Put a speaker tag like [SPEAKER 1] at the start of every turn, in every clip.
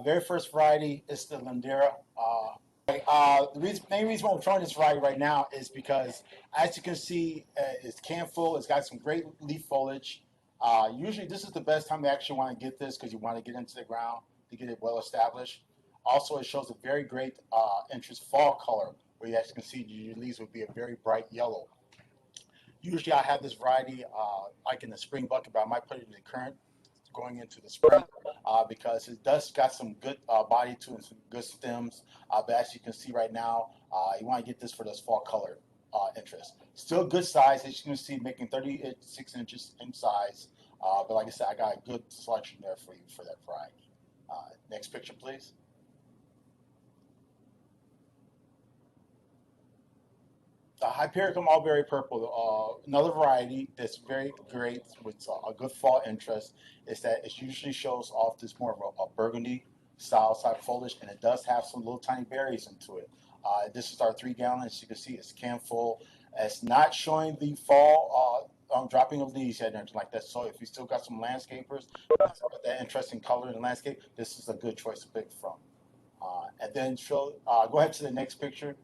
[SPEAKER 1] Very first variety is the Lindera. The main reason why I'm showing this variety right now is because, as you can see, it's can full. It's got some great leaf foliage. Usually, this is the best time to actually want to get this because you want to get into the ground to get it well established. Also, it shows a very great interest fall color, where you actually can see your leaves would be a very bright yellow. Usually, I have this variety like in the spring bucket, but I might put it in the current going into the spring because it does got some good body to it and some good stems. But as you can see right now, you want to get this for this fall color interest. Still good size, as you can see, making 36 inches in size. But like I said, I got a good selection there for you for that variety. Next picture, please. Hypericum mulberry purple, another variety that's very great with a good fall interest is that it usually shows off this more of a burgundy style type foliage, and it does have some little tiny berries into it. This is our 3 gallon. As you can see, it's can full. It's not showing the fall dropping of leaves yet or anything like that. So if you still got some landscapers with that interesting color in the landscape, this is a good choice to pick from. And then go ahead to the next picture.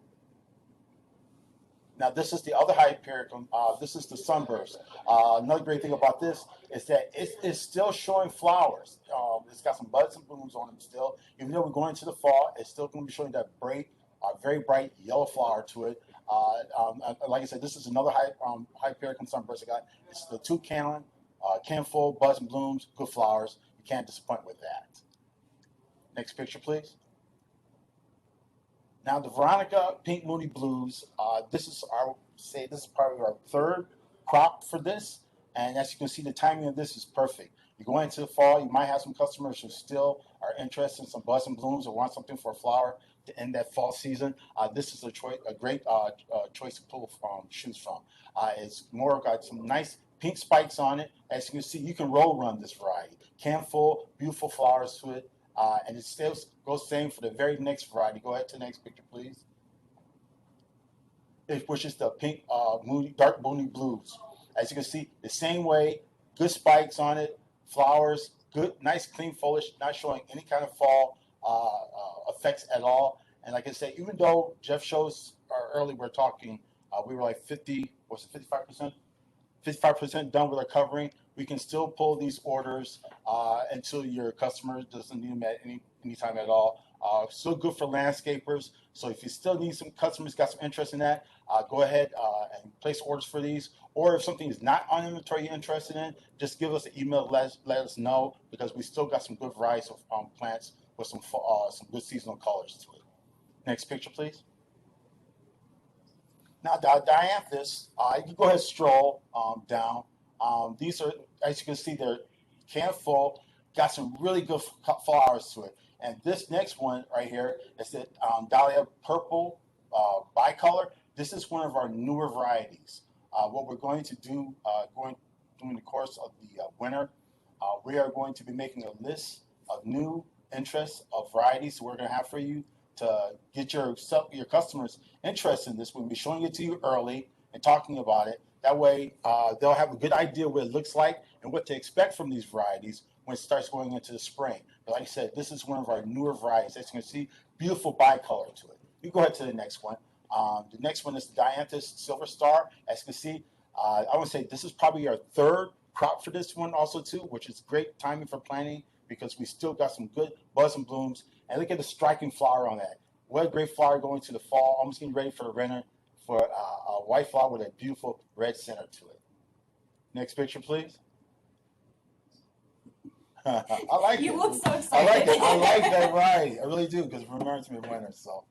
[SPEAKER 1] Now this is the other Hypericum. This is the sunburst. Another great thing about this is that it is still showing flowers. It's got some buds and blooms on it still. Even though we're going into the fall, it's still going to be showing that very bright yellow flower to it. Like I said, this is another Hypericum sunburst I got. It's the 2 gallon, can full, buds and blooms, good flowers. You can't disappoint with that. Next picture, please. Now the Veronica Pink Moody Blues, this is probably our third crop for this, and as you can see, the timing of this is perfect. You go into the fall, you might have some customers who still are interested in some buds and blooms or want something for a flower to end that fall season. This is a great choice to choose from. It's more got some nice pink spikes on it. As you can see, you can roll run this variety. Can full, beautiful flowers to it. And it still goes same for the very next variety. Go ahead to the next picture, please. Which is the pink, dark moody blues. As you can see, the same way, good spikes on it, flowers, good, nice, clean foliage, not showing any kind of fall effects at all. And like I said, even though Jeff shows earlier, we're talking, we were like 55%? 55% done with our covering. We can still pull these orders until your customer doesn't need them at any time at all. Still good for landscapers. So if you still need some customers, got some interest in that, go ahead and place orders for these. Or if something is not on inventory you're interested in, just give us an email, let us know, because we still got some good varieties of plants with some good seasonal colors to it. Next picture, please. Now, dianthus, you can go ahead and stroll down. These are, as you can see, they're can full, got some really good flowers to it. And this next one right here is the Dahlia Purple bicolor. This is one of our newer varieties. What we're going to do during the course of the winter, we are going to be making a list of new interests of varieties we're going to have for you to get your customers interested in this. We'll be showing it to you early and talking about it. That way, they'll have a good idea what it looks like and what to expect from these varieties when it starts going into the spring. But like I said, this is one of our newer varieties. As you can see, beautiful bicolor to it. You go ahead to the next one. The next one is the Dianthus Silver Star. As you can see, I would say this is probably our third crop for this one also too, which is great timing for planting because we still got some good buds and blooms. And look at the striking flower on that. What a great flower going to the fall, almost getting ready for the winter for a white flower with a beautiful red center to it. Next picture, please. I like
[SPEAKER 2] you
[SPEAKER 1] it.
[SPEAKER 2] You look so excited.
[SPEAKER 1] I like it. I like that variety. I really do because it reminds me of winter. So,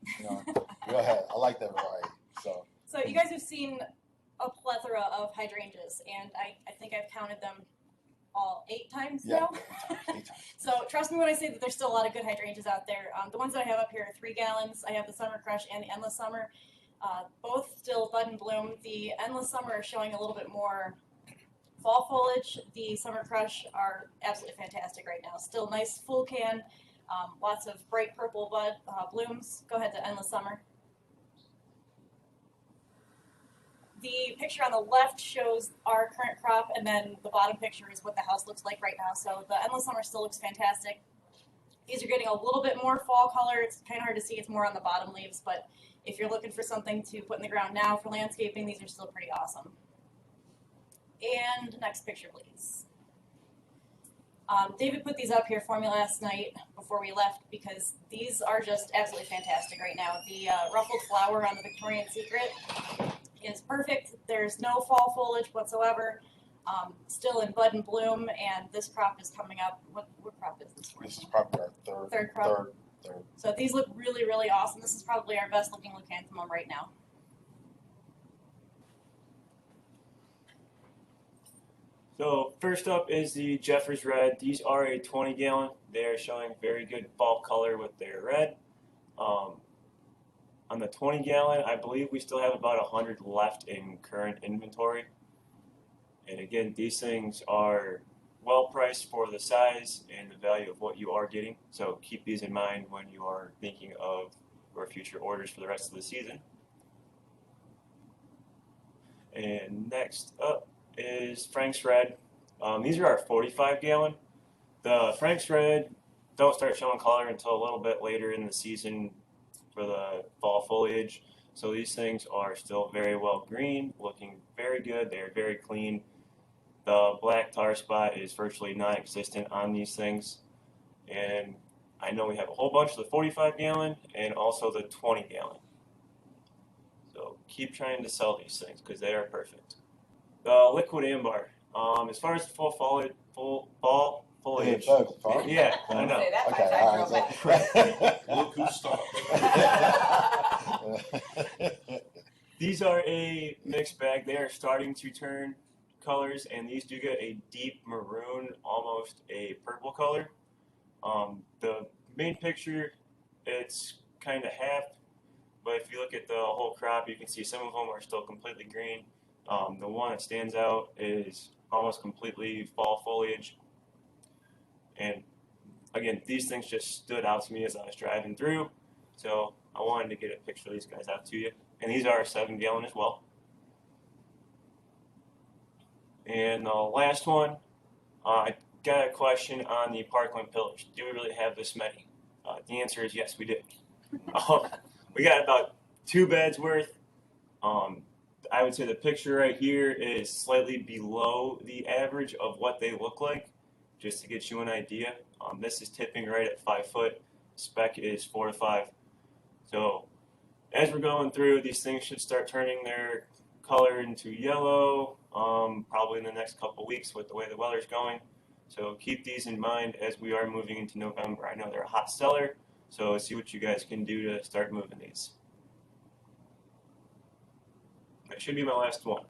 [SPEAKER 1] go ahead. I like that variety.
[SPEAKER 2] So you guys have seen a plethora of hydrangeas, and I think I've counted them all 8 times now.
[SPEAKER 1] 8 times.
[SPEAKER 2] So trust me when I say that there's still a lot of good hydrangeas out there. The ones that I have up here are 3 gallons. I have the Summer Crush and the Endless Summer. Both still bud and bloom. The Endless Summer is showing a little bit more fall foliage. The Summer Crush are absolutely fantastic right now. Still nice full can, lots of bright purple bud blooms. Go ahead to Endless Summer. The picture on the left shows our current crop, and then the bottom picture is what the house looks like right now. So the Endless Summer still looks fantastic. These are getting a little bit more fall color. It's kind of hard to see. It's more on the bottom leaves, but if you're looking for something to put in the ground now for landscaping, these are still pretty awesome. And next picture, please. David put these up here for me last night before we left because these are just absolutely fantastic right now. The ruffled flower on the Victorian Secret is perfect. There's no fall foliage whatsoever. Still in bud and bloom, and this crop is coming up. What crop is this for?
[SPEAKER 1] This is probably our
[SPEAKER 2] Third crop.
[SPEAKER 1] Third.
[SPEAKER 2] So these look really, really awesome. This is probably our best looking leucanthemum right now.
[SPEAKER 3] So first up is the Jeffers Red. These are a 20 gallon. They are showing very good fall color with their red. On the 20 gallon, I believe we still have about 100 left in current inventory. And again, these things are well priced for the size and the value of what you are getting. So keep these in mind when you are thinking of your future orders for the rest of the season. And next up is Frank's Red. These are our 45 gallon. The Frank's Red don't start showing color until a little bit later in the season for the fall foliage. So these things are still very well green, looking very good. They are very clean. The black tar spot is virtually non-existent on these things. And I know we have a whole bunch of the 45 gallon and also the 20 gallon. So keep trying to sell these things because they are perfect. The liquid amber. As far as full fall foliage. Yeah, I know.
[SPEAKER 2] Say that
[SPEAKER 1] Okay,
[SPEAKER 2] all
[SPEAKER 4] Look who stopped.
[SPEAKER 3] These are a mixed bag. They are starting to turn colors, and these do get a deep maroon, almost a purple color. The main picture, it's kind of half, but if you look at the whole crop, you can see some of them are still completely green. The one that stands out is almost completely fall foliage. And again, these things just stood out to me as I was driving through, so I wanted to get a picture of these guys out to you. And these are a 7 gallon as well. And the last one, I got a question on the Parkland pillars. Do we really have this many? The answer is yes, we do. We got about 2 beds worth. I would say the picture right here is slightly below the average of what they look like, just to get you an idea. This is tipping right at 5 foot. Spec is 4 to 5. So as we're going through, these things should start turning their color into yellow, probably in the next couple weeks with the way the weather's going. So keep these in mind as we are moving into November. I know they're a hot seller, so see what you guys can do to start moving these. That should be my last one.